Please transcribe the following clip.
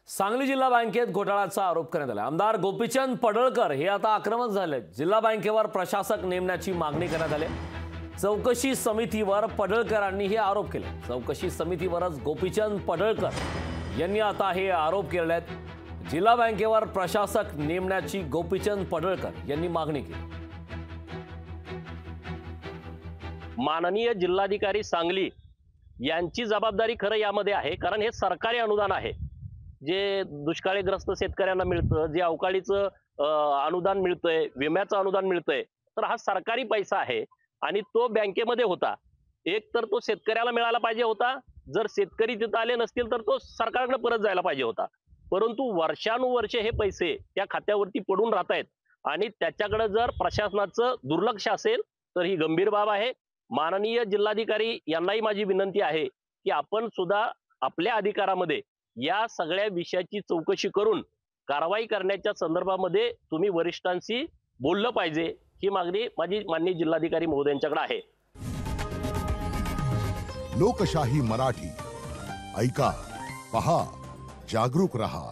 सांगली जिल्हा बँकेत घोटाळ्याचा आरोप करण्यात आला। आमदार गोपीचंद पडळकर हे आता आक्रमक झाले। जिल्हा बँकेवर प्रशासक नेमण्याची मागणी करण्यात आली। चौकशी समितीवर पडळकरांनी हे आरोप केले। चौकशी समितीवरच गोपीचंद पडळकर यांनी आता हे आरोप केले आहेत। जिल्हा बँकेवर प्रशासक नेमण्याची गोपीचंद पडळकर यांनी मागणी केली। माननीय जिल्हाधिकारी सांगली यांची जबाबदारी खरं यामध्ये आहे, कारण हे सरकारी अनुदान आहे जे दुष्काळीग्रस्त शेतकऱ्यांना मिळतं, जे अवकाळीचं अनुदान मिळतंय, विम्याचं अनुदान मिळतंय, तर हा सरकारी पैसा आहे आणि तो बँकेमध्ये होता। एक तर तो शेतकऱ्याला मिळाला पाहिजे होता, जर शेतकरी तिथं आले नसतील तर तो सरकारकडे परत जायला पाहिजे होता। परंतु वर्षानुवर्षे हे पैसे त्या खात्यावरती पडून राहत आहेत आणि त्याच्याकडे जर प्रशासनाचं दुर्लक्ष असेल तर ही गंभीर बाब आहे। माननीय जिल्हाधिकारी यांनाही माझी विनंती आहे की आपण सुद्धा आपल्या अधिकारामध्ये या सगळ्या विषयाची चौकशी करून कारवाई करण्याच्या संदर्भामध्ये तुम्ही वरिष्ठांशी बोललं पाहिजे, ही मागणी माझी माननीय जिल्हाधिकारी महोदयांच्याकडे आहे। लोकशाही मराठी ऐका, पहा, जागरूक रहा।